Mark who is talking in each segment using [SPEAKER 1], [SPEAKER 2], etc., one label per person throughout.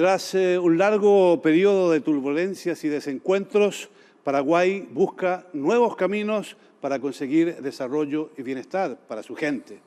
[SPEAKER 1] Tras un largo periodo de turbulencias y desencuentros, Paraguay busca nuevos caminos para conseguir desarrollo y bienestar para su gente.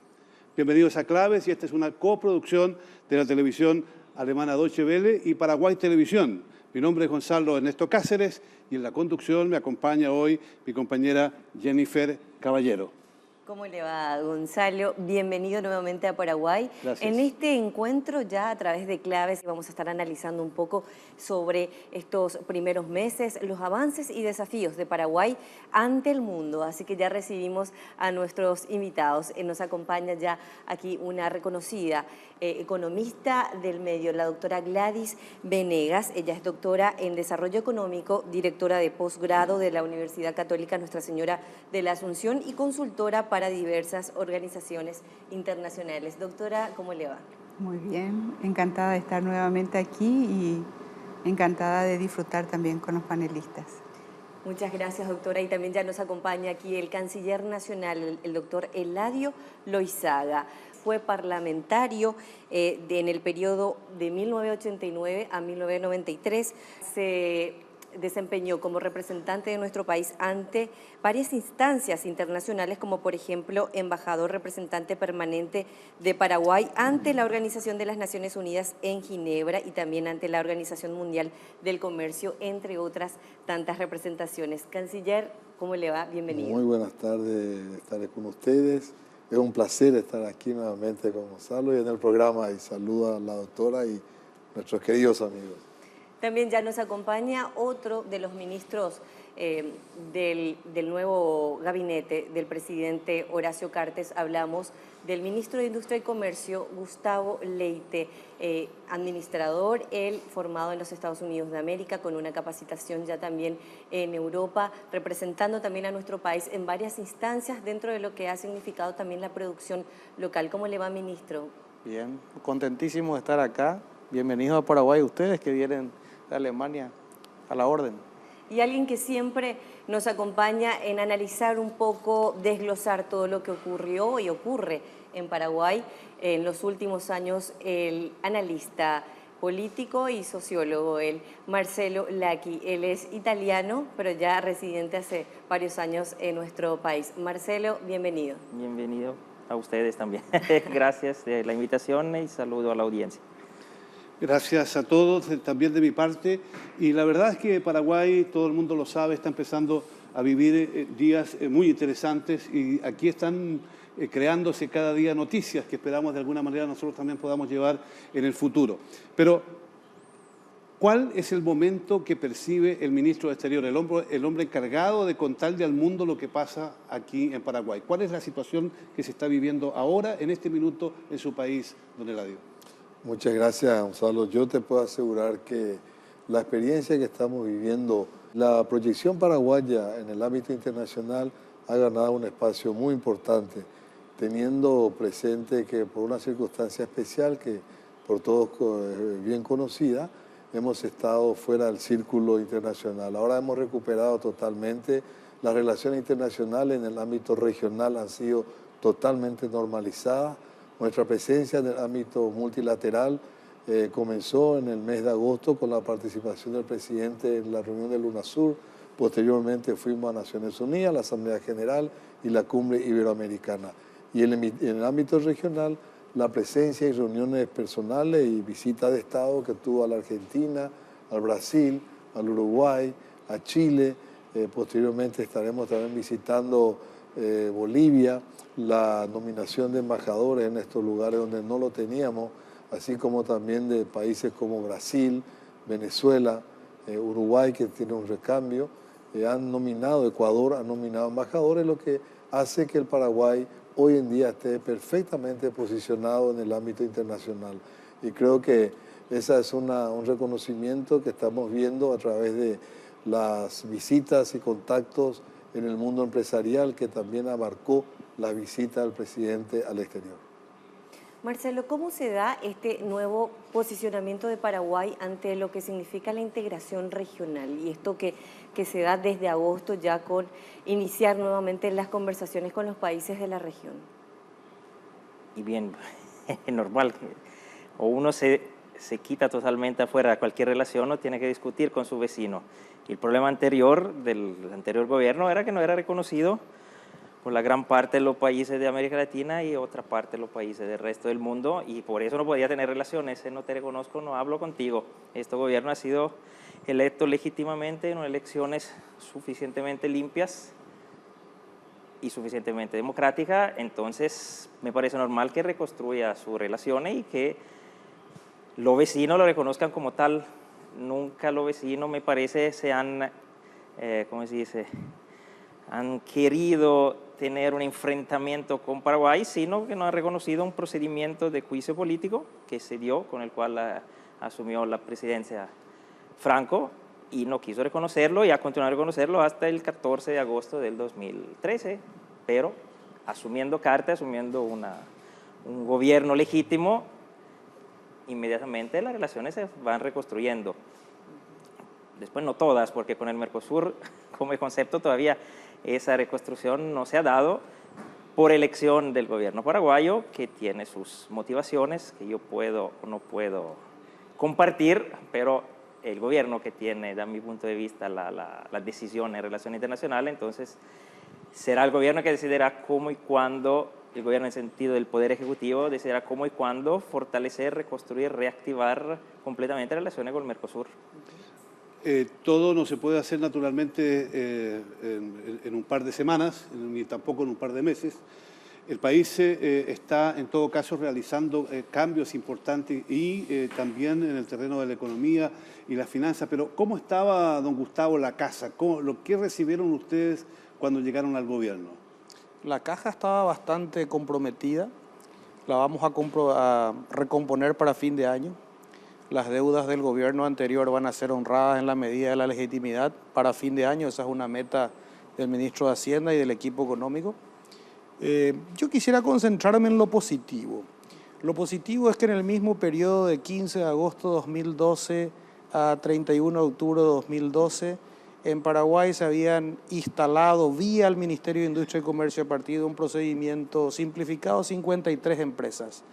[SPEAKER 1] Bienvenidos a Claves, y esta es una coproducción de la televisión alemana Deutsche Welle y Paraguay Televisión. Mi nombre es Gonzalo Ernesto Cáceres y en la conducción me acompaña hoy mi compañera Jennifer Caballero.
[SPEAKER 2] ¿Cómo le va, Gonzalo? Bienvenido nuevamente a Paraguay.
[SPEAKER 1] Gracias.
[SPEAKER 2] En este encuentro, ya a través de Claves, vamos a estar analizando un poco sobre estos primeros meses, los avances y desafíos de Paraguay ante el mundo. Así que ya recibimos a nuestros invitados. Nos acompaña ya aquí una reconocida economista del medio, la doctora Gladys Venegas. Ella es doctora en Desarrollo Económico, directora de posgrado de la Universidad Católica Nuestra Señora de la Asunción y consultora para diversas organizaciones internacionales. Doctora, ¿cómo le va?
[SPEAKER 3] Muy bien, encantada de estar nuevamente aquí y encantada de disfrutar también con los panelistas.
[SPEAKER 2] Muchas gracias, doctora. Y también ya nos acompaña aquí el canciller nacional, el doctor Eladio Loizaga. Fue parlamentario en el periodo de 1989 a 1993. Se desempeñó como representante de nuestro país ante varias instancias internacionales, como por ejemplo embajador representante permanente de Paraguay ante la Organización de las Naciones Unidas en Ginebra y también ante la Organización Mundial del Comercio, entre otras tantas representaciones. Canciller, ¿cómo le va? Bienvenido.
[SPEAKER 4] Muy buenas tardes, estaré con ustedes. Es un placer estar aquí nuevamente con Gonzalo y en el programa, y saludo a la doctora y nuestros queridos amigos.
[SPEAKER 2] También ya nos acompaña otro de los ministros del nuevo gabinete del presidente Horacio Cartes. Hablamos del ministro de Industria y Comercio, Gustavo Leite, administrador, él formado en los Estados Unidos de América, con una capacitación ya también en Europa, representando también a nuestro país en varias instancias dentro de lo que ha significado también la producción local. ¿Cómo le va, ministro?
[SPEAKER 5] Bien, contentísimo de estar acá. Bienvenidos a Paraguay, ustedes que vienen de Alemania, a la orden.
[SPEAKER 2] Y alguien que siempre nos acompaña en analizar un poco, desglosar todo lo que ocurrió y ocurre en Paraguay en los últimos años, el analista político y sociólogo, el Marcelo Lacchi. Él es italiano, pero ya residente hace varios años en nuestro país. Marcelo, bienvenido.
[SPEAKER 6] Bienvenido a ustedes también. Gracias de la invitación y saludo a la audiencia.
[SPEAKER 1] Gracias a todos, también de mi parte. Y la verdad es que Paraguay, todo el mundo lo sabe, está empezando a vivir días muy interesantes y aquí están creándose cada día noticias que esperamos de alguna manera nosotros también podamos llevar en el futuro. Pero, ¿cuál es el momento que percibe el ministro de Exterior, el hombre encargado de contarle al mundo lo que pasa aquí en Paraguay? ¿Cuál es la situación que se está viviendo ahora, en este minuto, en su país, don Eladio?
[SPEAKER 4] Muchas gracias, Gonzalo. Yo te puedo asegurar que la experiencia que estamos viviendo, la proyección paraguaya en el ámbito internacional ha ganado un espacio muy importante, teniendo presente que por una circunstancia especial que por todos bien conocida, hemos estado fuera del círculo internacional. Ahora hemos recuperado totalmente las relaciones internacionales en el ámbito regional, han sido totalmente normalizadas. Nuestra presencia en el ámbito multilateral comenzó en el mes de agosto con la participación del presidente en la reunión de UNASUR. Posteriormente fuimos a Naciones Unidas, la Asamblea General y la Cumbre Iberoamericana. Y en el ámbito regional, la presencia y reuniones personales y visitas de Estado que tuvo a la Argentina, al Brasil, al Uruguay, a Chile. Posteriormente estaremos también visitando Bolivia, la nominación de embajadores en estos lugares donde no lo teníamos, así como también de países como Brasil, Venezuela, Uruguay, que tiene un recambio, Ecuador ha nominado embajadores, lo que hace que el Paraguay hoy en día esté perfectamente posicionado en el ámbito internacional. Y creo que ese es un reconocimiento que estamos viendo a través de las visitas y contactos en el mundo empresarial, que también abarcó la visita del presidente al exterior.
[SPEAKER 2] Marcelo, ¿cómo se da este nuevo posicionamiento de Paraguay ante lo que significa la integración regional? Y esto que se da desde agosto ya con iniciar nuevamente las conversaciones con los países de la región.
[SPEAKER 6] Y bien, es normal que o uno se se quita totalmente afuera de cualquier relación o tiene que discutir con su vecino. Y el problema anterior del anterior gobierno era que no era reconocido por la gran parte de los países de América Latina y otra parte de los países del resto del mundo, y por eso no podía tener relaciones. No te reconozco, no hablo contigo. Este gobierno ha sido electo legítimamente en unas elecciones suficientemente limpias y suficientemente democráticas, entonces me parece normal que reconstruya sus relaciones y que los vecinos lo reconozcan como tal. Nunca los vecinos, me parece, se han, ¿cómo se dice?, han querido tener un enfrentamiento con Paraguay, sino que no han reconocido un procedimiento de juicio político que se dio, con el cual asumió la presidencia Franco, y no quiso reconocerlo y ha continuado a reconocerlo hasta el 14 de agosto del 2013, pero asumiendo carta, asumiendo un gobierno legítimo, inmediatamente las relaciones se van reconstruyendo. Después no todas, porque con el Mercosur como concepto todavía esa reconstrucción no se ha dado por elección del gobierno paraguayo, que tiene sus motivaciones que yo puedo o no puedo compartir, pero el gobierno que tiene, desde mi punto de vista, la decisión en relación internacional, entonces será el gobierno que decidirá cómo y cuándo, el gobierno en el sentido del Poder Ejecutivo, decidirá cómo y cuándo fortalecer, reconstruir, reactivar completamente relaciones con el Mercosur.
[SPEAKER 1] Todo no se puede hacer naturalmente en un par de semanas, ni tampoco en un par de meses. El país está en todo caso realizando cambios importantes y también en el terreno de la economía y las finanzas. Pero ¿cómo estaba, don Gustavo, la caja? ¿Qué recibieron ustedes cuando llegaron al gobierno?
[SPEAKER 5] La caja estaba bastante comprometida, la vamos a recomponer para fin de año. Las deudas del gobierno anterior van a ser honradas en la medida de la legitimidad para fin de año. Esa es una meta del ministro de Hacienda y del equipo económico. Yo quisiera concentrarme en lo positivo. Lo positivo es que en el mismo periodo de 15 de agosto de 2012 a 31 de octubre de 2012, en Paraguay se habían instalado vía el Ministerio de Industria y Comercio a partir de un procedimiento simplificado 53 empresas.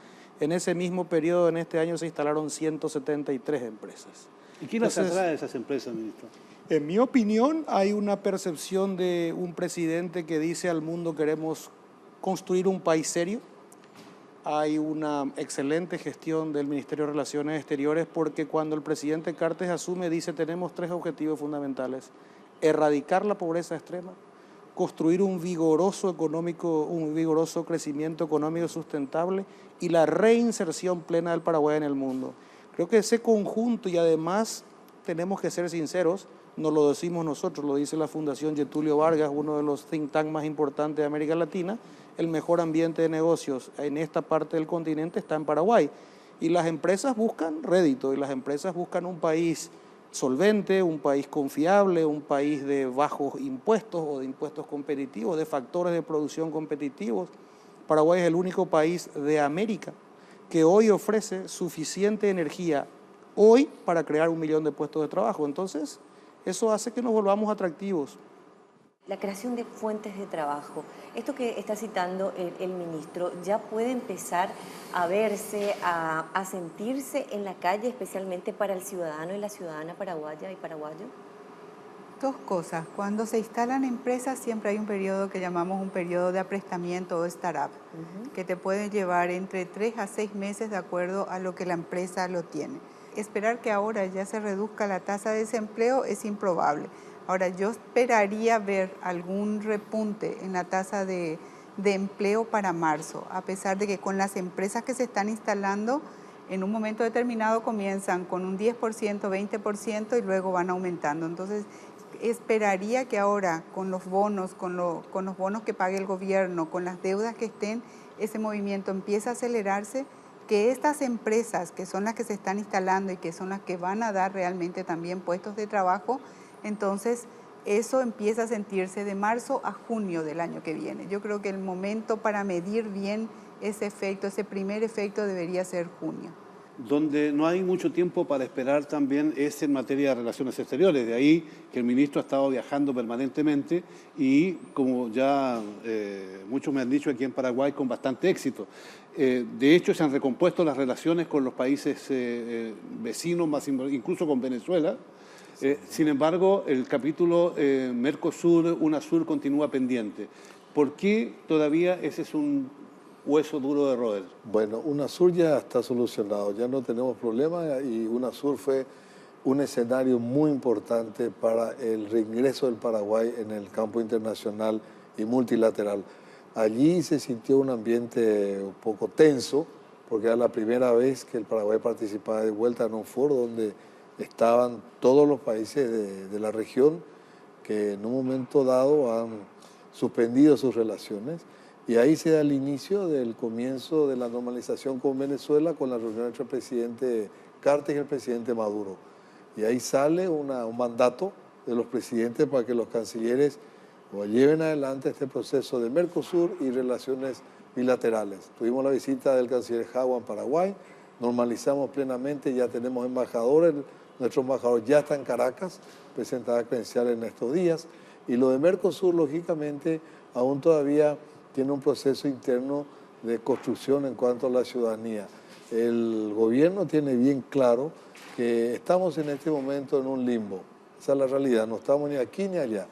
[SPEAKER 5] En ese mismo periodo, en este año, se instalaron 173 empresas.
[SPEAKER 1] ¿Y quién las atrae a esas empresas, ministro?
[SPEAKER 5] En mi opinión, hay una percepción de un presidente que dice al mundo: queremos construir un país serio. Hay una excelente gestión del Ministerio de Relaciones Exteriores, porque cuando el presidente Cartes asume, dice: tenemos 3 objetivos fundamentales: erradicar la pobreza extrema, construir un vigoroso crecimiento económico sustentable y la reinserción plena del Paraguay en el mundo. Creo que ese conjunto, y además tenemos que ser sinceros, no lo decimos nosotros, lo dice la Fundación Getulio Vargas, uno de los think tanks más importantes de América Latina, el mejor ambiente de negocios en esta parte del continente está en Paraguay. Y las empresas buscan rédito, y las empresas buscan un país solvente, un país confiable, un país de bajos impuestos o de impuestos competitivos, de factores de producción competitivos. Paraguay es el único país de América que hoy ofrece suficiente energía hoy para crear 1 millón de puestos de trabajo. Entonces, eso hace que nos volvamos atractivos.
[SPEAKER 2] La creación de fuentes de trabajo, esto que está citando el ministro, ¿ya puede empezar a verse, a sentirse en la calle, especialmente para el ciudadano y la ciudadana paraguaya y paraguayo?
[SPEAKER 3] 2 cosas. Cuando se instalan empresas siempre hay un periodo que llamamos un periodo de aprestamiento o startup, que te puede llevar entre 3 a 6 meses de acuerdo a lo que la empresa lo tiene. Esperar que ahora ya se reduzca la tasa de desempleo es improbable. Ahora, yo esperaría ver algún repunte en la tasa de empleo para marzo, a pesar de que con las empresas que se están instalando, en un momento determinado comienzan con un 10%, 20% y luego van aumentando. Entonces, esperaría que ahora con los bonos, con los bonos que pague el gobierno, con las deudas que estén, ese movimiento empiece a acelerarse, que estas empresas que son las que se están instalando y que son las que van a dar realmente también puestos de trabajo, entonces eso empieza a sentirse de marzo a junio del año que viene. Yo creo que el momento para medir bien ese efecto, ese primer efecto, debería ser junio.
[SPEAKER 1] Donde no hay mucho tiempo para esperar también es en materia de relaciones exteriores. De ahí que el ministro ha estado viajando permanentemente y, como ya muchos me han dicho, aquí en Paraguay con bastante éxito. De hecho, se han recompuesto las relaciones con los países vecinos, incluso con Venezuela. Sin embargo, el capítulo Mercosur-UNASUR continúa pendiente. ¿Por qué todavía ese es un hueso duro de roer?
[SPEAKER 4] Bueno, UNASUR ya está solucionado, ya no tenemos problema y UNASUR fue un escenario muy importante para el reingreso del Paraguay en el campo internacional y multilateral. Allí se sintió un ambiente un poco tenso, porque era la primera vez que el Paraguay participaba de vuelta en un foro donde estaban todos los países de la región que en un momento dado han suspendido sus relaciones. Y ahí se da el inicio del comienzo de la normalización con Venezuela, con la reunión entre el presidente Cartes y el presidente Maduro. Y ahí sale un mandato de los presidentes para que los cancilleres lleven adelante este proceso de Mercosur y relaciones bilaterales. Tuvimos la visita del canciller Jagua en Paraguay, normalizamos plenamente, ya tenemos embajadores, nuestro embajador ya está en Caracas, presentará credenciales en estos días. Y lo de Mercosur, lógicamente, aún todavía tiene un proceso interno de construcción en cuanto a la ciudadanía. El gobierno tiene bien claro que estamos en este momento en un limbo. Esa es la realidad, no estamos ni aquí ni allá.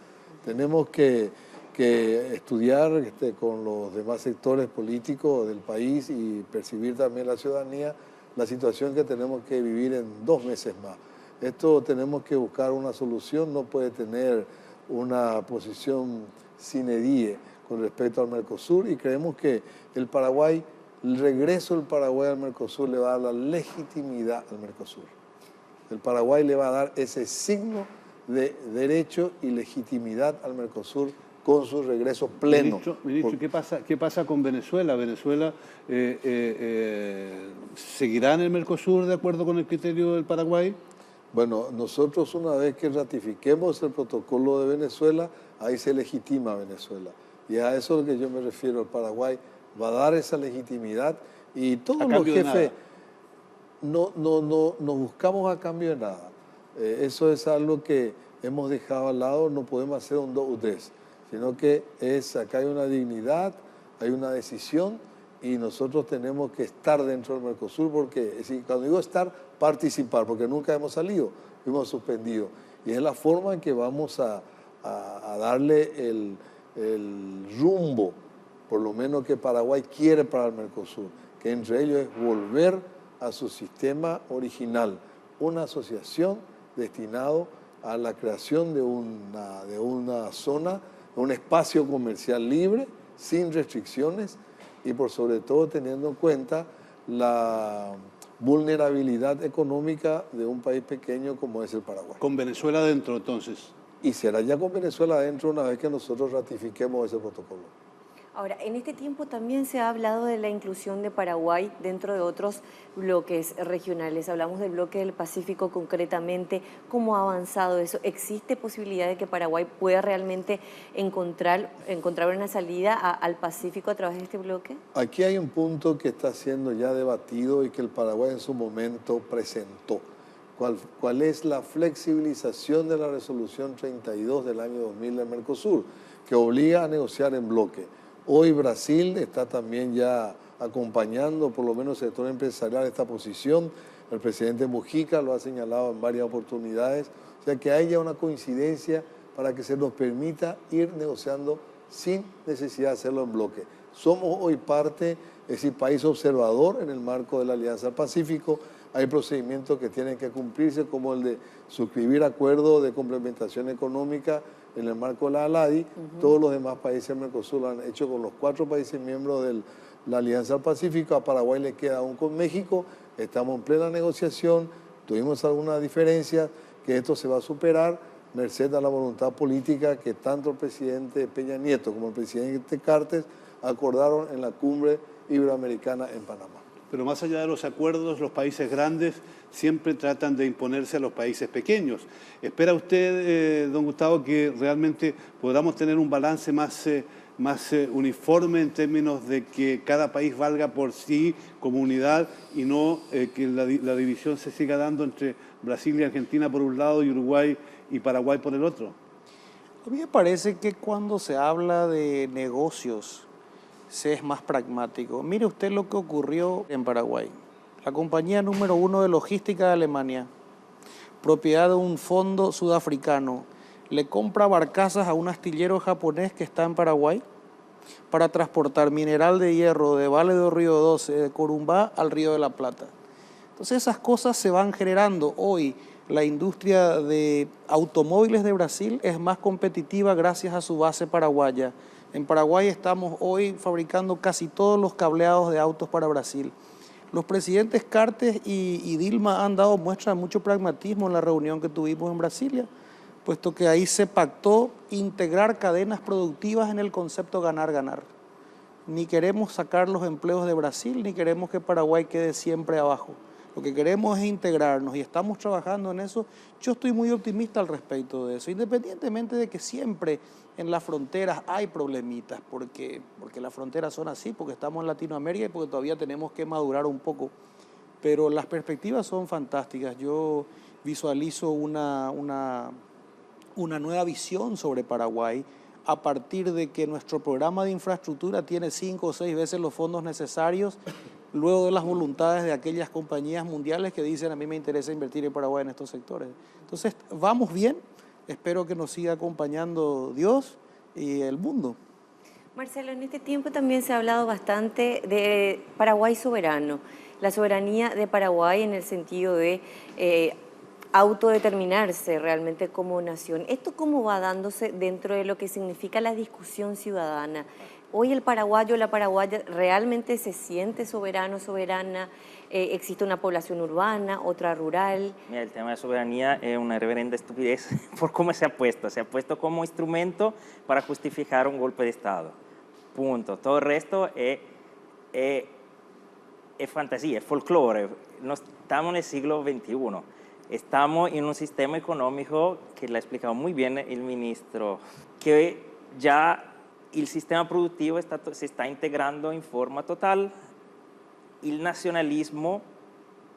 [SPEAKER 4] Tenemos que estudiar con los demás sectores políticos del país y percibir también la ciudadanía la situación que tenemos que vivir en 2 meses más. Esto tenemos que buscar una solución, no puede tener una posición sine die con respecto al Mercosur y creemos que el regreso del Paraguay al Mercosur le va a dar la legitimidad al Mercosur. El Paraguay le va a dar ese signo de derecho y legitimidad al Mercosur con su regreso pleno.
[SPEAKER 1] Ministro, ¿qué pasa con Venezuela? ¿Venezuela seguirá en el Mercosur de acuerdo con el criterio del Paraguay?
[SPEAKER 4] Bueno, nosotros una vez que ratifiquemos el protocolo de Venezuela, ahí se legitima Venezuela. Y a eso es lo que yo me refiero, el Paraguay va a dar esa legitimidad y todos los jefes no buscamos a cambio de nada. Eso es algo que hemos dejado al lado, no podemos hacer un do des, sino que acá hay una dignidad, hay una decisión y nosotros tenemos que estar dentro del Mercosur porque, es decir, cuando digo estar, participar, porque nunca hemos salido, hemos suspendido. Y es la forma en que vamos a darle el rumbo, por lo menos que Paraguay quiere para el Mercosur, que entre ellos es volver a su sistema original, una asociación destinado a la creación de una zona, un espacio comercial libre, sin restricciones y por sobre todo teniendo en cuenta la vulnerabilidad económica de un país pequeño como es el Paraguay.
[SPEAKER 1] Con Venezuela adentro, entonces.
[SPEAKER 4] Y será ya con Venezuela adentro una vez que nosotros ratifiquemos ese protocolo.
[SPEAKER 2] Ahora, en este tiempo también se ha hablado de la inclusión de Paraguay dentro de otros bloques regionales. Hablamos del bloque del Pacífico concretamente. ¿Cómo ha avanzado eso? ¿Existe posibilidad de que Paraguay pueda realmente encontrar una salida al Pacífico a través de este bloque?
[SPEAKER 4] Aquí hay un punto que está siendo ya debatido y que el Paraguay en su momento presentó. ¿Cuál es la flexibilización de la resolución 32 del año 2000 del Mercosur, que obliga a negociar en bloque? Hoy Brasil está también ya acompañando, por lo menos el sector empresarial, esta posición. El presidente Mujica lo ha señalado en varias oportunidades. O sea que haya una coincidencia para que se nos permita ir negociando sin necesidad de hacerlo en bloque. Somos hoy parte, es decir, país observador en el marco de la Alianza del Pacífico. Hay procedimientos que tienen que cumplirse, como el de suscribir acuerdos de complementación económica en el marco de la ALADI. Todos los demás países del Mercosur lo han hecho con los 4 países miembros de la Alianza del Pacífico. A Paraguay le queda aún con México. Estamos en plena negociación. Tuvimos algunas diferencias, que esto se va a superar, merced a la voluntad política que tanto el presidente Peña Nieto como el presidente Cartes acordaron en la cumbre iberoamericana en Panamá.
[SPEAKER 1] Pero más allá de los acuerdos, los países grandes siempre tratan de imponerse a los países pequeños. ¿Espera usted, don Gustavo, que realmente podamos tener un balance más uniforme en términos de que cada país valga por sí como unidad y no que la división se siga dando entre Brasil y Argentina por un lado y Uruguay y Paraguay por el otro?
[SPEAKER 5] A mí me parece que cuando se habla de negocios se es más pragmático. Mire usted lo que ocurrió en Paraguay. La compañía número 1 de logística de Alemania, propiedad de un fondo sudafricano, le compra barcazas a un astillero japonés que está en Paraguay para transportar mineral de hierro de Vale do Río 12, de Corumbá, al Río de la Plata. Entonces esas cosas se van generando. Hoy la industria de automóviles de Brasil es más competitiva gracias a su base paraguaya. En Paraguay estamos hoy fabricando casi todos los cableados de autos para Brasil. Los presidentes Cartes y Dilma han dado muestra de mucho pragmatismo en la reunión que tuvimos en Brasilia, puesto que ahí se pactó integrar cadenas productivas en el concepto ganar-ganar. Ni queremos sacar los empleos de Brasil, ni queremos que Paraguay quede siempre abajo. Lo que queremos es integrarnos y estamos trabajando en eso. Yo estoy muy optimista al respecto de eso, independientemente de que siempre en las fronteras hay problemitas, porque las fronteras son así, porque estamos en Latinoamérica y porque todavía tenemos que madurar un poco. Pero las perspectivas son fantásticas. Yo visualizo una nueva visión sobre Paraguay a partir de que nuestro programa de infraestructura tiene 5 o 6 veces los fondos necesarios, luego de las voluntades de aquellas compañías mundiales que dicen a mí me interesa invertir en Paraguay en estos sectores. Entonces, vamos bien, espero que nos siga acompañando Dios y el mundo.
[SPEAKER 2] Marcelo, en este tiempo también se ha hablado bastante de Paraguay soberano, la soberanía de Paraguay en el sentido de autodeterminarse realmente como nación. ¿Esto cómo va dándose dentro de lo que significa la discusión ciudadana? Hoy el paraguayo, la paraguaya, ¿realmente se siente soberano, soberana? ¿Existe una población urbana, otra rural?
[SPEAKER 6] Mira, el tema de soberanía es una reverenda estupidez por cómo se ha puesto. Se ha puesto como instrumento para justificar un golpe de Estado. Punto. Todo el resto es fantasía, es folclore. No estamos en el siglo XXI. Estamos en un sistema económico que le ha explicado muy bien el ministro, que ya el sistema productivo se está integrando en forma total y el nacionalismo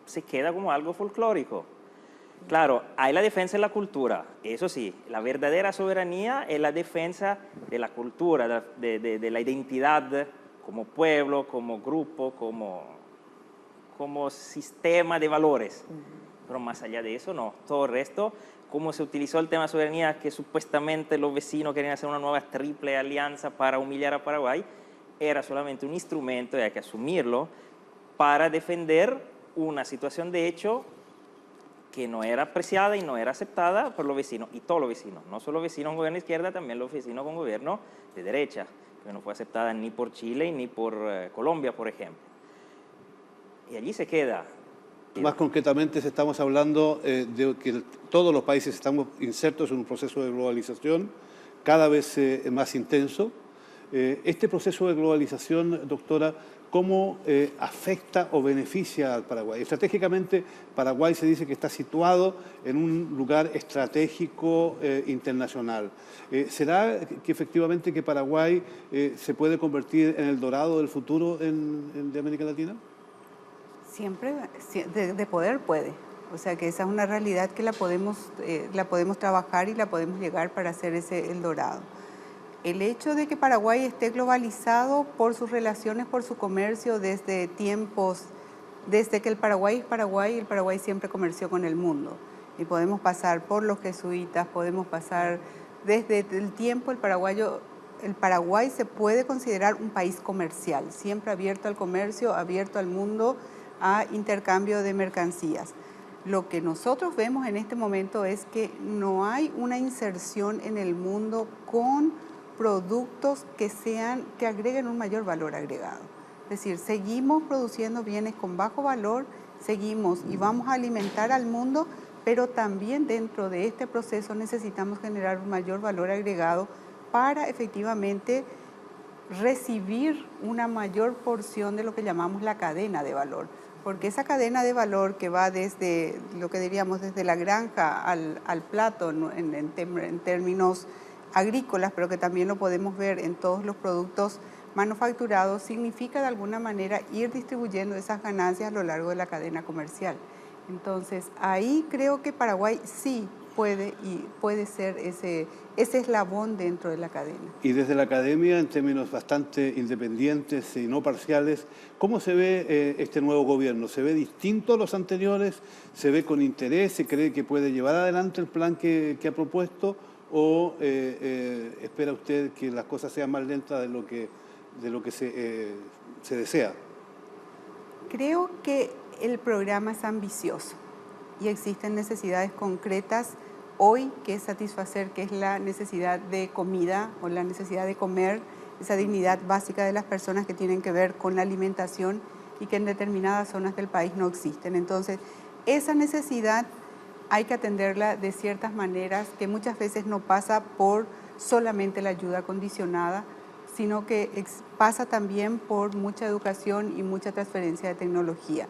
[SPEAKER 6] se queda como algo folclórico. Claro, hay la defensa de la cultura, eso sí, la verdadera soberanía es la defensa de la cultura, de la identidad como pueblo, como grupo, como sistema de valores. Pero más allá de eso, no. Todo el resto, como se utilizó el tema de soberanía, que supuestamente los vecinos querían hacer una nueva triple alianza para humillar a Paraguay, era solamente un instrumento, y hay que asumirlo, para defender una situación de hecho que no era apreciada y no era aceptada por los vecinos, y todos los vecinos, no solo vecinos con gobierno de izquierda, también los vecinos con gobierno de derecha, que no fue aceptada ni por Chile ni por Colombia, por ejemplo. Y allí se queda.
[SPEAKER 1] Más concretamente, estamos hablando de que todos los países estamos insertos en un proceso de globalización cada vez más intenso. Este proceso de globalización, doctora, ¿cómo afecta o beneficia al Paraguay? Estratégicamente, Paraguay se dice que está situado en un lugar estratégico internacional. ¿Será que efectivamente que Paraguay se puede convertir en el dorado del futuro de América Latina?
[SPEAKER 3] Siempre, de poder puede. O sea que esa es una realidad que la podemos trabajar y la podemos llegar para hacer el dorado. El hecho de que Paraguay esté globalizado por sus relaciones, por su comercio desde que el Paraguay es Paraguay, el Paraguay siempre comerció con el mundo. Y podemos pasar por los jesuitas, podemos pasar desde el tiempo el Paraguay se puede considerar un país comercial, siempre abierto al comercio, abierto al mundo, a intercambio de mercancías. Lo que nosotros vemos en este momento es que no hay una inserción en el mundo con productos que agreguen un mayor valor agregado. Es decir, seguimos produciendo bienes con bajo valor, seguimos y vamos a alimentar al mundo, pero también dentro de este proceso necesitamos generar un mayor valor agregado para efectivamente recibir una mayor porción de lo que llamamos la cadena de valor. Porque esa cadena de valor que va desde lo que diríamos desde la granja al plato en términos agrícolas, pero que también lo podemos ver en todos los productos manufacturados, significa de alguna manera ir distribuyendo esas ganancias a lo largo de la cadena comercial. Entonces, ahí creo que Paraguay sí puede ser ese eslabón dentro de la cadena.
[SPEAKER 1] Y desde la academia, en términos bastante independientes y no parciales, ¿cómo se ve este nuevo gobierno? ¿Se ve distinto a los anteriores? ¿Se ve con interés? ¿Se cree que puede llevar adelante el plan que ha propuesto? ¿O espera usted que las cosas sean más lentas de lo que se desea?
[SPEAKER 3] Creo que el programa es ambicioso y existen necesidades concretas hoy que satisfacer, que es la necesidad de comida o la necesidad de comer, esa dignidad básica de las personas que tienen que ver con la alimentación y que en determinadas zonas del país no existen. Entonces, esa necesidad hay que atenderla de ciertas maneras que muchas veces no pasa por solamente la ayuda condicionada, sino que pasa también por mucha educación y mucha transferencia de tecnología.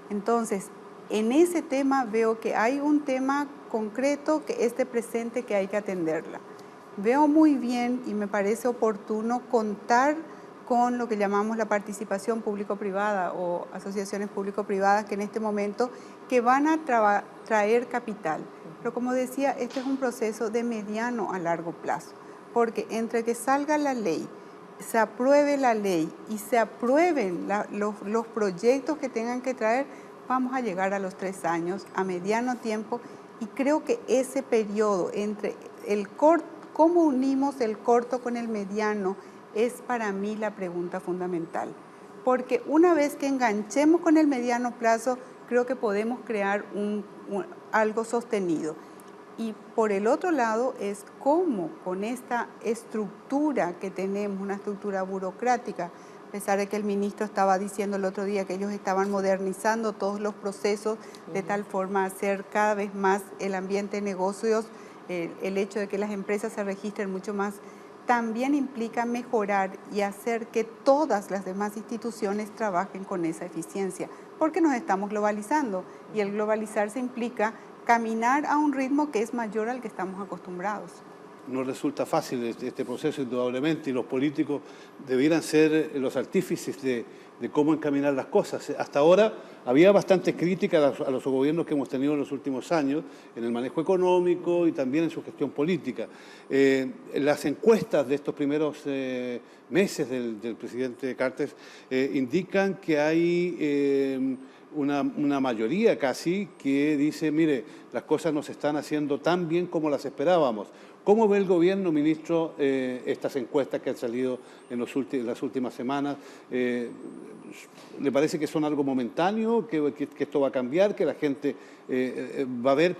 [SPEAKER 3] Entonces, en ese tema veo que hay un tema concreto que es de presente que hay que atenderla. Veo muy bien y me parece oportuno contar con lo que llamamos la participación público-privada o asociaciones público-privadas que en este momento que van a traer capital. Pero como decía, este es un proceso de mediano a largo plazo, porque entre que salga la ley, se apruebe la ley y se aprueben los proyectos que tengan que traer, vamos a llegar a los 3 años, a mediano tiempo, y creo que ese periodo entre el corto, cómo unimos el corto con el mediano, es para mí la pregunta fundamental. Porque una vez que enganchemos con el mediano plazo, creo que podemos crear algo sostenido. Y por el otro lado es cómo con esta estructura que tenemos, una estructura burocrática, a pesar de que el ministro estaba diciendo el otro día que ellos estaban modernizando todos los procesos de tal forma a hacer cada vez más el ambiente de negocios, el hecho de que las empresas se registren mucho más, también implica mejorar y hacer que todas las demás instituciones trabajen con esa eficiencia, porque nos estamos globalizando y el globalizarse implica caminar a un ritmo que es mayor al que estamos acostumbrados.
[SPEAKER 1] No resulta fácil este proceso, indudablemente, y los políticos debieran ser los artífices de cómo encaminar las cosas. Hasta ahora había bastante crítica a los gobiernos que hemos tenido en los últimos años, en el manejo económico y también en su gestión política. Las encuestas de estos primeros meses del presidente Carter indican que hay una mayoría casi que dice, mire, las cosas no se están haciendo tan bien como las esperábamos. ¿Cómo ve el gobierno, ministro, estas encuestas que han salido en las últimas semanas? ¿Le parece que son algo momentáneo, que esto va a cambiar, que la gente va a ver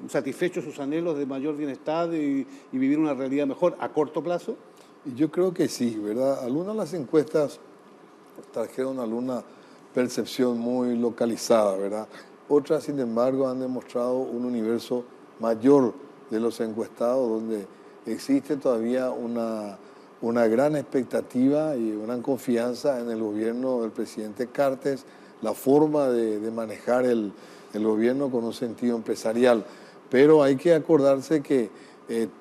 [SPEAKER 1] satisfechos sus anhelos de mayor bienestar y vivir una realidad mejor a corto plazo?
[SPEAKER 4] Yo creo que sí, ¿verdad? Algunas de las encuestas trajeron alguna percepción muy localizada, ¿verdad? Otras, sin embargo, han demostrado un universo mayor de los encuestados, donde existe todavía una gran expectativa y una gran confianza en el gobierno del presidente Cartes, la forma de manejar el gobierno con un sentido empresarial. Pero hay que acordarse que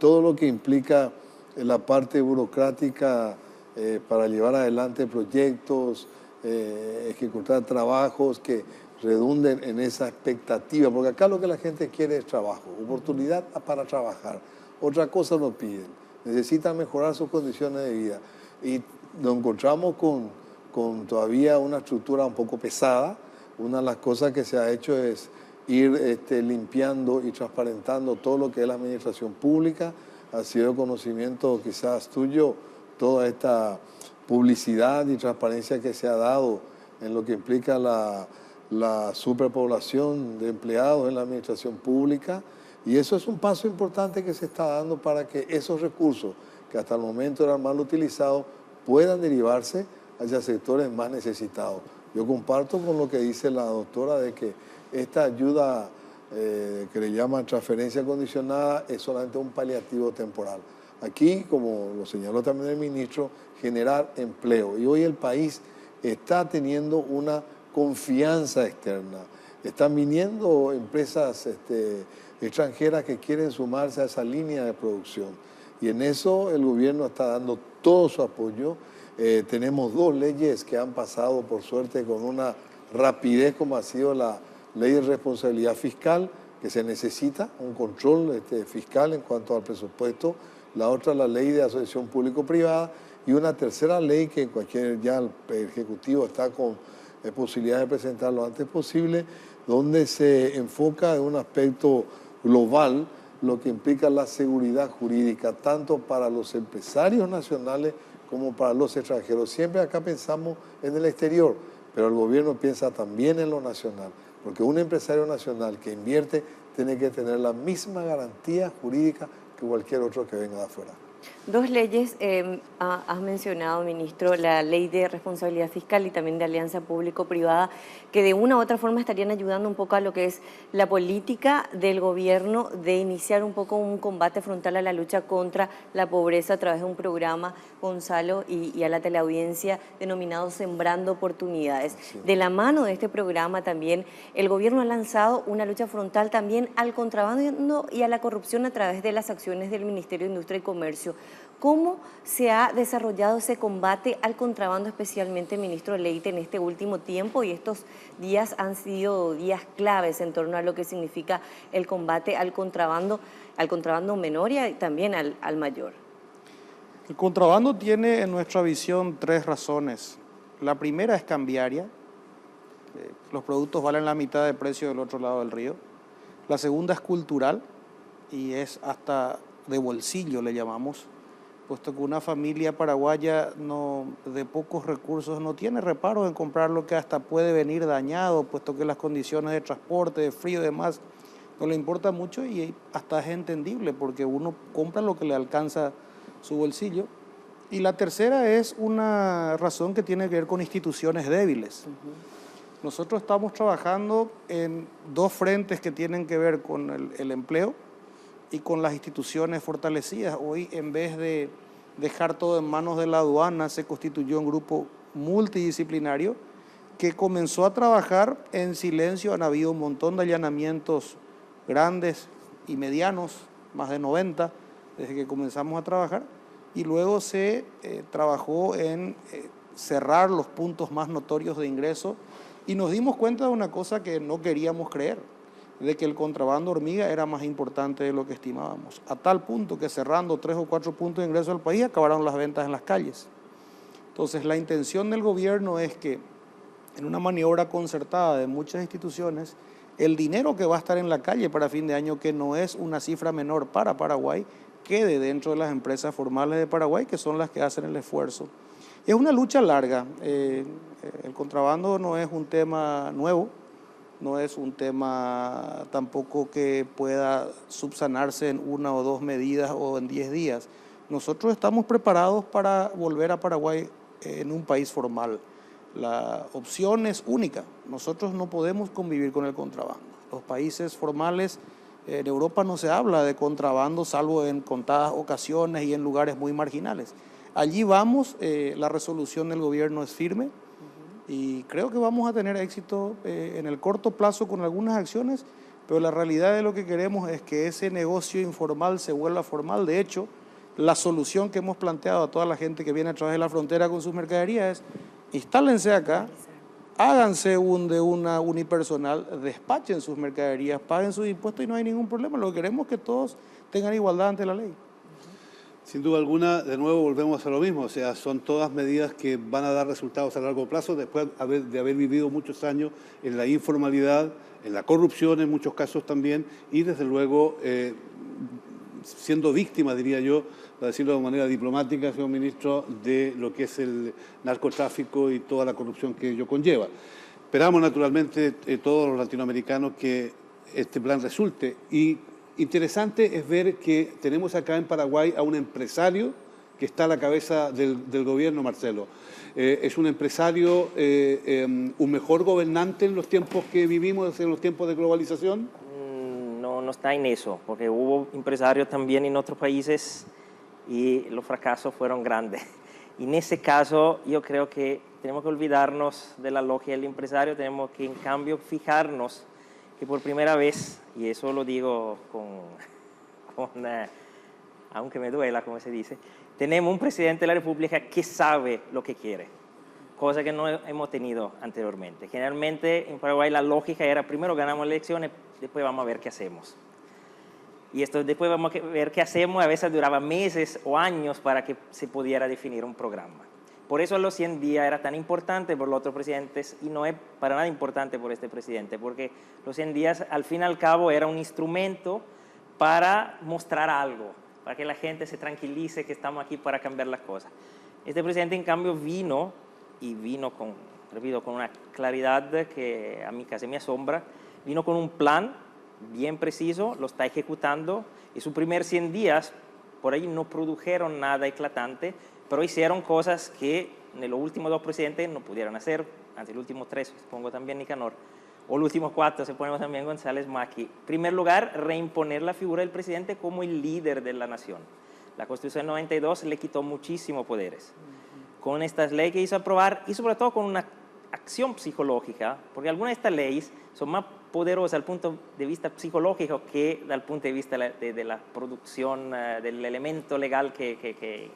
[SPEAKER 4] todo lo que implica la parte burocrática para llevar adelante proyectos, ejecutar trabajos que redunden en esa expectativa, porque acá lo que la gente quiere es trabajo, oportunidad para trabajar. Otra cosa no piden, necesitan mejorar sus condiciones de vida. Y nos encontramos con todavía una estructura un poco pesada. Una de las cosas que se ha hecho es ir limpiando y transparentando todo lo que es la administración pública. Ha sido conocimiento quizás tuyo toda esta publicidad y transparencia que se ha dado en lo que implica la superpoblación de empleados en la administración pública, y eso es un paso importante que se está dando para que esos recursos que hasta el momento eran mal utilizados puedan derivarse hacia sectores más necesitados. Yo comparto con lo que dice la doctora de que esta ayuda que le llaman transferencia condicionada es solamente un paliativo temporal. Aquí, como lo señaló también el ministro, generar empleo, y hoy el país está teniendo una confianza externa. Están viniendo empresas extranjeras que quieren sumarse a esa línea de producción. Y en eso el gobierno está dando todo su apoyo. Tenemos 2 leyes que han pasado, por suerte, con una rapidez como ha sido la Ley de Responsabilidad Fiscal, que se necesita un control fiscal en cuanto al presupuesto, la otra la ley de asociación público-privada y una tercera ley que ya el Ejecutivo está con posibilidad de presentar lo antes posible, donde se enfoca en un aspecto global lo que implica la seguridad jurídica, tanto para los empresarios nacionales como para los extranjeros. Siempre acá pensamos en el exterior, pero el gobierno piensa también en lo nacional, porque un empresario nacional que invierte tiene que tener la misma garantía jurídica que cualquier otro que venga de afuera.
[SPEAKER 2] Dos leyes has mencionado, ministro, la ley de responsabilidad fiscal y también de alianza público-privada, que de una u otra forma estarían ayudando un poco a lo que es la política del gobierno de iniciar un poco un combate frontal a la lucha contra la pobreza a través de un programa, Gonzalo, y a la teleaudiencia denominado Sembrando Oportunidades. Sí. De la mano de este programa también el gobierno ha lanzado una lucha frontal también al contrabando y a la corrupción a través de las acciones del Ministerio de Industria y Comercio. ¿Cómo se ha desarrollado ese combate al contrabando, especialmente, ministro Leite, en este último tiempo? Y estos días han sido días claves en torno a lo que significa el combate al contrabando menor y también al mayor.
[SPEAKER 5] El contrabando tiene, en nuestra visión, tres razones. La primera es cambiaria. Los productos valen la mitad de precio del otro lado del río. La segunda es cultural y es hasta de bolsillo, le llamamos, puesto que una familia paraguaya de pocos recursos no tiene reparos en comprar lo que hasta puede venir dañado, puesto que las condiciones de transporte, de frío y demás no le importa mucho y hasta es entendible porque uno compra lo que le alcanza su bolsillo. Y la tercera es una razón que tiene que ver con instituciones débiles. Nosotros estamos trabajando en dos frentes que tienen que ver con el empleo y con las instituciones fortalecidas. Hoy, en vez de dejar todo en manos de la aduana, se constituyó un grupo multidisciplinario que comenzó a trabajar en silencio. Han habido un montón de allanamientos grandes y medianos, más de 90, desde que comenzamos a trabajar, y luego se trabajó en cerrar los puntos más notorios de ingreso, y nos dimos cuenta de una cosa que no queríamos creer, de que el contrabando hormiga era más importante de lo que estimábamos, a tal punto que cerrando 3 o 4 puntos de ingreso al país acabaron las ventas en las calles. Entonces la intención del gobierno es que en una maniobra concertada de muchas instituciones, el dinero que va a estar en la calle para fin de año, que no es una cifra menor para Paraguay, quede dentro de las empresas formales de Paraguay, que son las que hacen el esfuerzo. Es una lucha larga. El contrabando no es un tema nuevo, no es un tema tampoco que pueda subsanarse en 1 o 2 medidas o en 10 días. Nosotros estamos preparados para volver a Paraguay en un país formal. La opción es única. Nosotros no podemos convivir con el contrabando. Los países formales, en Europa no se habla de contrabando salvo en contadas ocasiones y en lugares muy marginales. Allí vamos, la resolución del gobierno es firme. Y creo que vamos a tener éxito en el corto plazo con algunas acciones, pero la realidad de lo que queremos es que ese negocio informal se vuelva formal. De hecho, la solución que hemos planteado a toda la gente que viene a través de la frontera con sus mercaderías es: instálense acá, háganse de una unipersonal, despachen sus mercaderías, paguen sus impuestos y no hay ningún problema. Lo que queremos es que todos tengan igualdad ante la ley.
[SPEAKER 1] Sin duda alguna, de nuevo volvemos a lo mismo, o sea, son todas medidas que van a dar resultados a largo plazo después de haber vivido muchos años en la informalidad, en la corrupción en muchos casos también, y desde luego siendo víctima, diría yo, para decirlo de manera diplomática, señor ministro, de lo que es el narcotráfico y toda la corrupción que ello conlleva. Esperamos naturalmente todos los latinoamericanos que este plan resulte. Y interesante es ver que tenemos acá en Paraguay a un empresario que está a la cabeza del gobierno, Marcelo. Es un empresario, un mejor gobernante en los tiempos que vivimos, en los tiempos de globalización.
[SPEAKER 6] No está en eso, porque hubo empresarios también en otros países y los fracasos fueron grandes. Y en ese caso yo creo que tenemos que olvidarnos de la logia del empresario, tenemos que en cambio fijarnos que por primera vez, y eso lo digo aunque me duela, como se dice, tenemos un presidente de la República que sabe lo que quiere. cosa que no hemos tenido anteriormente. Generalmente en Paraguay la lógica era primero ganamos elecciones, después vamos a ver qué hacemos. Y esto después vamos a ver qué hacemos, a veces duraba meses o años para que se pudiera definir un programa. Por eso los 100 días era tan importante por los otros presidentes y no es para nada importante por este presidente, porque los 100 días al fin y al cabo era un instrumento para mostrar algo, para que la gente se tranquilice que estamos aquí para cambiar las cosas. Este presidente en cambio vino con, repito, con una claridad que a mí casi me asombra, vino con un plan bien preciso, lo está ejecutando y sus primeros 100 días por ahí no produjeron nada eclatante, pero hicieron cosas que en los últimos 2 presidentes no pudieron hacer, ante los últimos 3, supongo también Nicanor, o los últimos 4, se ponemos también González Maqui. En primer lugar, reimponer la figura del presidente como el líder de la nación. La Constitución del 92 le quitó muchísimos poderes. Con estas leyes que hizo aprobar y sobre todo con una acción psicológica, porque algunas de estas leyes son más poderosas desde el punto de vista psicológico que desde el punto de vista de la producción del elemento legal que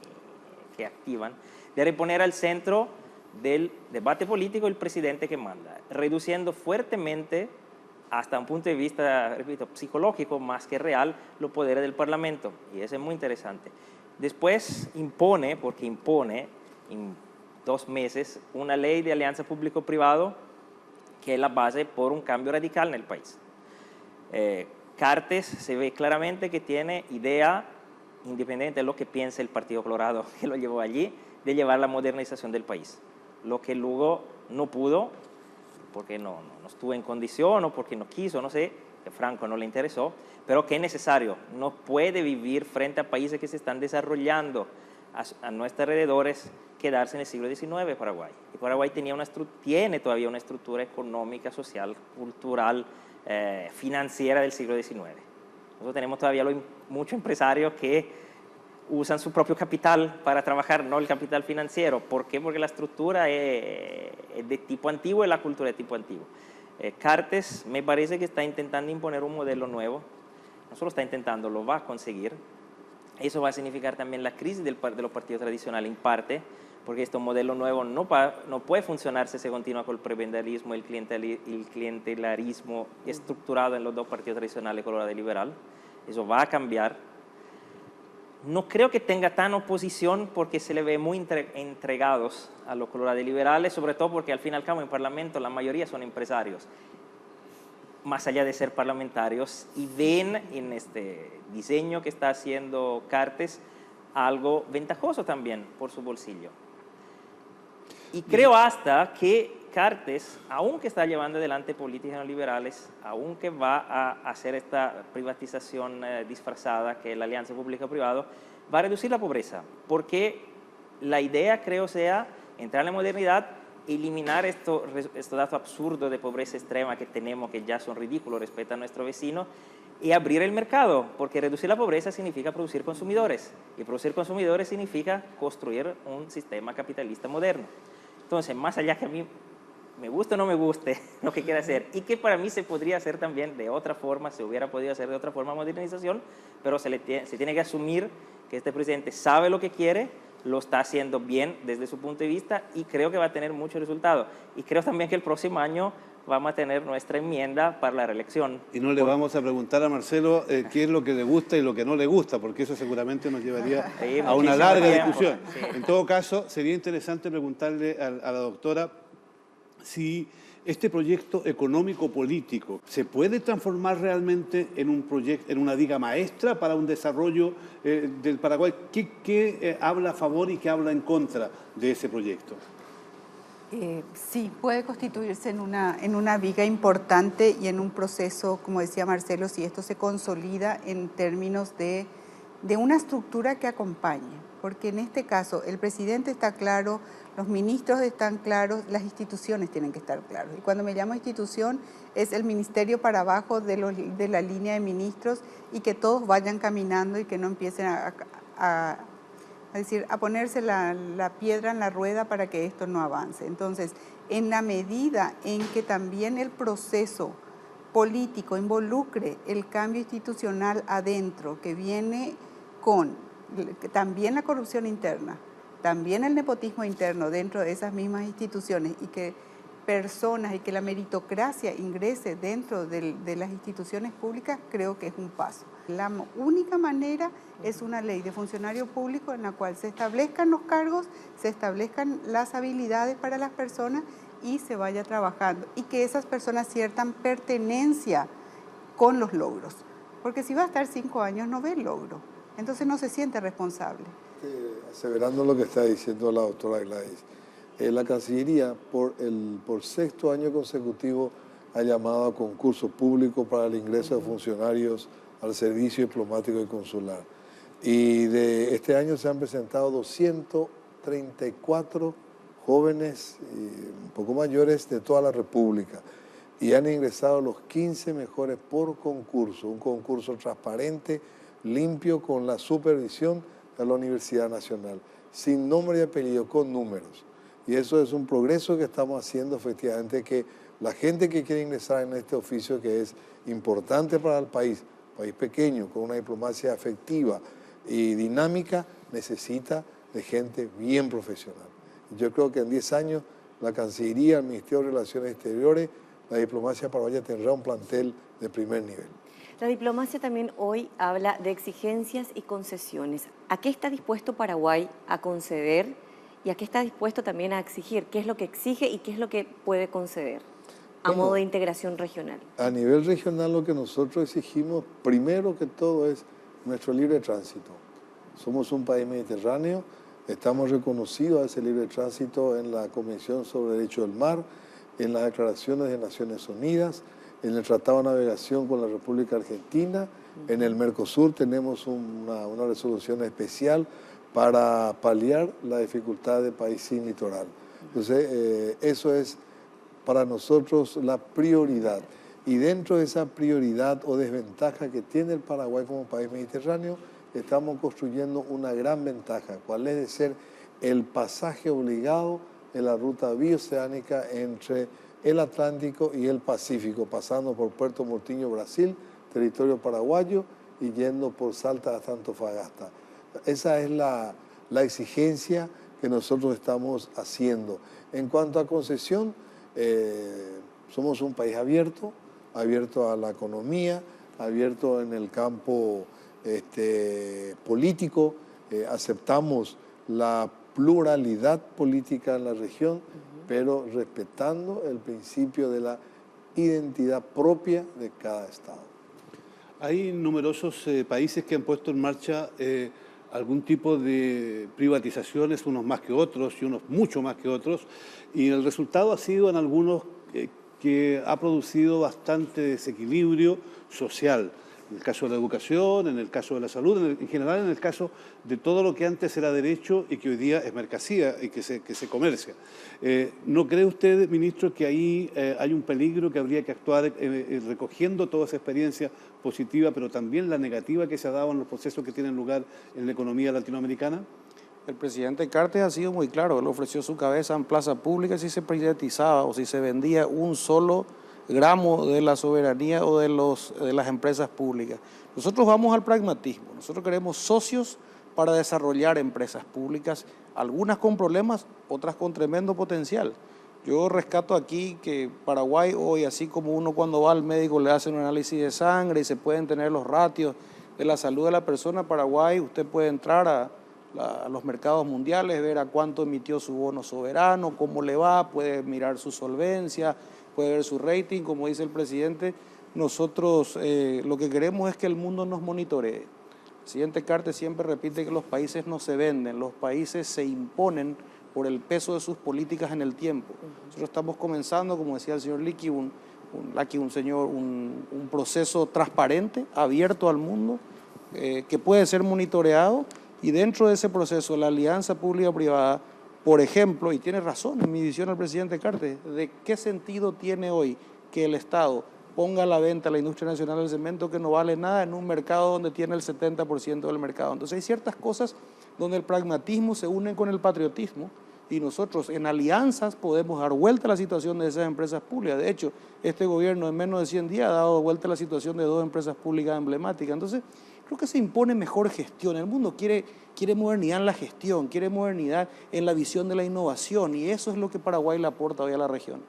[SPEAKER 6] activan, de reponer al centro del debate político el presidente que manda, reduciendo fuertemente, hasta un punto de vista, repito, psicológico más que real, los poderes del Parlamento. Y eso es muy interesante. Después impone, porque impone en 2 meses, una ley de alianza público-privado que es la base por un cambio radical en el país. Cartes se ve claramente que tiene idea, independiente de lo que piense el Partido Colorado que lo llevó allí, de llevar la modernización del país. Lo que Lugo no pudo, porque no estuvo en condición o porque no quiso, no sé, que Franco no le interesó, pero que es necesario. No puede vivir frente a países que se están desarrollando a nuestros alrededores, quedarse en el siglo XIX Paraguay. Y Paraguay tiene todavía una estructura económica, social, cultural, financiera del siglo XIX. Nosotros tenemos todavía muchos empresarios que usan su propio capital para trabajar, no el capital financiero. ¿Por qué? Porque la estructura es de tipo antiguo y la cultura es de tipo antiguo. Cartes me parece que está intentando imponer un modelo nuevo. No solo está intentando, lo va a conseguir. Eso va a significar también la crisis de los partidos tradicionales en parte, porque este modelo nuevo no puede funcionar si se continúa con el prebendarismo y el clientelarismo estructurado en los 2 partidos tradicionales, Colorado y Liberal. Eso va a cambiar. No creo que tenga tan oposición porque se le ve muy entregados a los Colorado y Liberales, sobre todo porque al fin y al cabo en el Parlamento la mayoría son empresarios, más allá de ser parlamentarios, y ven en este diseño que está haciendo Cartes algo ventajoso también por su bolsillo. Y creo hasta que Cartes, aunque está llevando adelante políticas neoliberales, aunque va a hacer esta privatización disfrazada, que es la alianza público-privado, va a reducir la pobreza, porque la idea creo sea entrar en la modernidad, eliminar estos datos absurdos de pobreza extrema que tenemos, que ya son ridículos respecto a nuestro vecino, y abrir el mercado, porque reducir la pobreza significa producir consumidores, y producir consumidores significa construir un sistema capitalista moderno. Entonces, más allá que a mí me guste o no me guste lo que quiere hacer, y que para mí se podría hacer también de otra forma, se hubiera podido hacer de otra forma modernización, pero se tiene que asumir que este presidente sabe lo que quiere, lo está haciendo bien desde su punto de vista y creo que va a tener muchos resultados. Y creo también que el próximo año vamos a tener nuestra enmienda para la reelección.
[SPEAKER 1] Y no le vamos a preguntar a Marcelo qué es lo que le gusta y lo que no le gusta, porque eso seguramente nos llevaría a una larga discusión. Sí. En todo caso, sería interesante preguntarle a la doctora si este proyecto económico-político se puede transformar realmente en un proyecto, en una diga maestra para un desarrollo del Paraguay. ¿Qué habla a favor y qué habla en contra de ese proyecto?
[SPEAKER 3] Sí, puede constituirse en una viga importante y en un proceso, como decía Marcelo, si esto se consolida en términos de una estructura que acompañe, porque en este caso el presidente está claro, los ministros están claros, las instituciones tienen que estar claros. Y cuando me llamo institución es el ministerio para abajo de la línea de ministros y que todos vayan caminando y que no empiecen a ponerse la piedra en la rueda para que esto no avance. Entonces, en la medida en que también el proceso político involucre el cambio institucional adentro, que viene con también la corrupción interna, también el nepotismo interno dentro de esas mismas instituciones y que personas y que la meritocracia ingrese dentro de las instituciones públicas, creo que es un paso. La única manera es una ley de funcionario público en la cual se establezcan los cargos, se establezcan las habilidades para las personas y se vaya trabajando y que esas personas sientan pertenencia con los logros. Porque si va a estar 5 años no ve el logro, entonces no se siente responsable.
[SPEAKER 4] Aseverando lo que está diciendo la doctora Gladys, la Cancillería por 6º año consecutivo ha llamado a concurso público para el ingreso de funcionarios al servicio diplomático y consular. Y de este año se han presentado 234 jóvenes un poco mayores de toda la República y han ingresado los 15 mejores por concurso, un concurso transparente, limpio, con la supervisión de la Universidad Nacional, sin nombre y apellido, con números. Y eso es un progreso que estamos haciendo, efectivamente, que la gente que quiere ingresar en este oficio que es importante para el país pequeño, con una diplomacia efectiva y dinámica, necesita de gente bien profesional. Yo creo que en 10 años la Cancillería, el Ministerio de Relaciones Exteriores, la diplomacia paraguaya tendrá un plantel de primer nivel.
[SPEAKER 2] La diplomacia también hoy habla de exigencias y concesiones. ¿A qué está dispuesto Paraguay a conceder y a qué está dispuesto también a exigir? ¿Qué es lo que exige y qué es lo que puede conceder a modo de integración regional? A
[SPEAKER 4] nivel regional lo que nosotros exigimos, primero que todo, es nuestro libre tránsito. Somos un país mediterráneo, estamos reconocidos a ese libre tránsito en la Convención sobre Derecho del Mar, en las declaraciones de Naciones Unidas, en el Tratado de Navegación con la República Argentina, en el Mercosur tenemos una resolución especial para paliar la dificultad de país sin litoral. Entonces, eso es para nosotros la prioridad. Y dentro de esa prioridad o desventaja que tiene el Paraguay como país mediterráneo, estamos construyendo una gran ventaja, cuál es de ser el pasaje obligado de la ruta bioceánica entre el Atlántico y el Pacífico, pasando por Puerto Murtinho, Brasil, territorio paraguayo, y yendo por Salta hasta Antofagasta. Esa es la exigencia que nosotros estamos haciendo. En cuanto a concesión, somos un país abierto a la economía, abierto en el campo político, aceptamos la pluralidad política en la región, pero respetando el principio de la identidad propia de cada Estado.
[SPEAKER 1] Hay numerosos países que han puesto en marcha algún tipo de privatizaciones, unos más que otros y unos mucho más que otros, y el resultado ha sido en algunos que ha producido bastante desequilibrio social. En el caso de la educación, en el caso de la salud, en general en el caso de todo lo que antes era derecho y que hoy día es mercancía y que se comercia. ¿No cree usted, ministro, que ahí hay un peligro, que habría que actuar recogiendo toda esa experiencia positiva, pero también la negativa que se ha dado en los procesos que tienen lugar en la economía latinoamericana?
[SPEAKER 5] El presidente Cartes ha sido muy claro, él ofreció su cabeza en plaza pública si se privatizaba o si se vendía un solo gramo de la soberanía o de las empresas públicas. Nosotros vamos al pragmatismo, nosotros queremos socios para desarrollar empresas públicas, algunas con problemas, otras con tremendo potencial. Yo rescato aquí que Paraguay hoy, así como uno cuando va al médico le hacen un análisis de sangre y se pueden tener los ratios de la salud de la persona, Paraguay usted puede entrar a los mercados mundiales, ver a cuánto emitió su bono soberano, cómo le va, puede mirar su solvencia, puede ver su rating, como dice el presidente. Nosotros lo que queremos es que el mundo nos monitoree. El presidente Cartes siempre repite que los países no se venden, los países se imponen por el peso de sus políticas en el tiempo. Nosotros estamos comenzando, como decía el señor Liqui, un proceso transparente, abierto al mundo, que puede ser monitoreado, y dentro de ese proceso la alianza pública-privada, por ejemplo, y tiene razón en mi visión el presidente Cartes, ¿de qué sentido tiene hoy que el Estado ponga a la venta la industria nacional del cemento que no vale nada en un mercado donde tiene el 70% del mercado? Entonces hay ciertas cosas donde el pragmatismo se une con el patriotismo y nosotros en alianzas podemos dar vuelta a la situación de esas empresas públicas. De hecho, este gobierno en menos de 100 días ha dado vuelta a la situación de 2 empresas públicas emblemáticas. Entonces, creo que se impone mejor gestión. El mundo quiere modernidad en la gestión, quiere modernidad en la visión de la innovación, y eso es lo que Paraguay le aporta hoy a la región.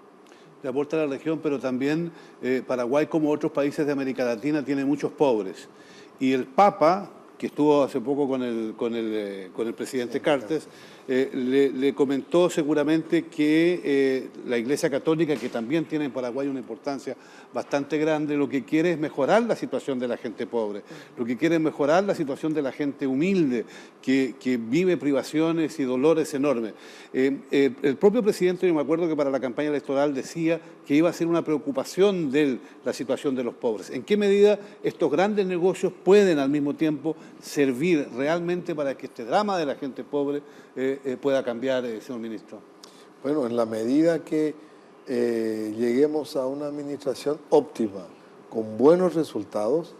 [SPEAKER 1] Le aporta a la región, pero también Paraguay, como otros países de América Latina, tiene muchos pobres. Y el Papa, que estuvo hace poco con el presidente Cartes, le comentó seguramente que la Iglesia Católica, que también tiene en Paraguay una importancia bastante grande, lo que quiere es mejorar la situación de la gente pobre, lo que quiere es mejorar la situación de la gente humilde, que vive privaciones y dolores enormes. El propio presidente, yo me acuerdo que para la campaña electoral decía que iba a ser una preocupación de la situación de los pobres. ¿En qué medida estos grandes negocios pueden al mismo tiempo servir realmente para que este drama de la gente pobre pueda cambiar, señor ministro?
[SPEAKER 4] Bueno, en la medida que lleguemos a una administración óptima, con buenos resultados,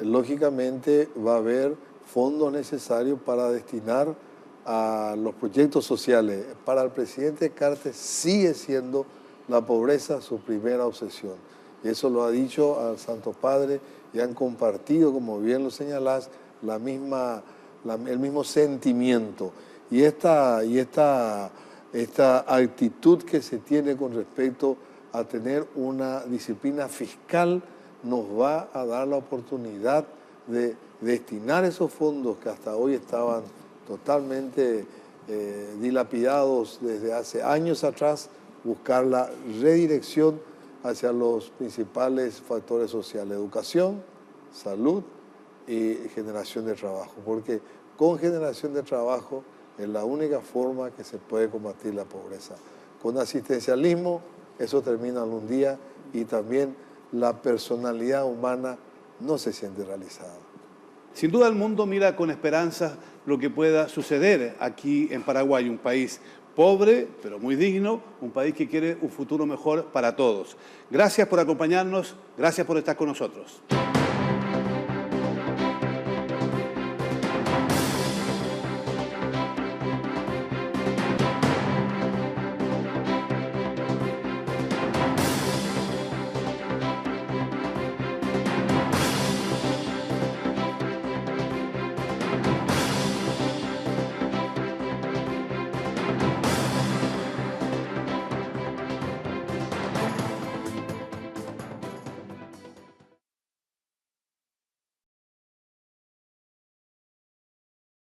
[SPEAKER 4] lógicamente va a haber fondos necesarios para destinar a los proyectos sociales. Para el presidente Cartes sigue siendo la pobreza su primera obsesión. Y eso lo ha dicho al Santo Padre y han compartido, como bien lo señalás, el mismo sentimiento. Y esta actitud que se tiene con respecto a tener una disciplina fiscal nos va a dar la oportunidad de destinar esos fondos que hasta hoy estaban totalmente dilapidados desde hace años atrás, buscar la redirección hacia los principales factores sociales: educación, salud y generación de trabajo, porque con generación de trabajo es la única forma que se puede combatir la pobreza. Con asistencialismo eso termina algún día y también la personalidad humana no se siente realizada.
[SPEAKER 1] Sin duda el mundo mira con esperanza lo que pueda suceder aquí en Paraguay, un país pobre, pero muy digno, un país que quiere un futuro mejor para todos. Gracias por acompañarnos, gracias por estar con nosotros.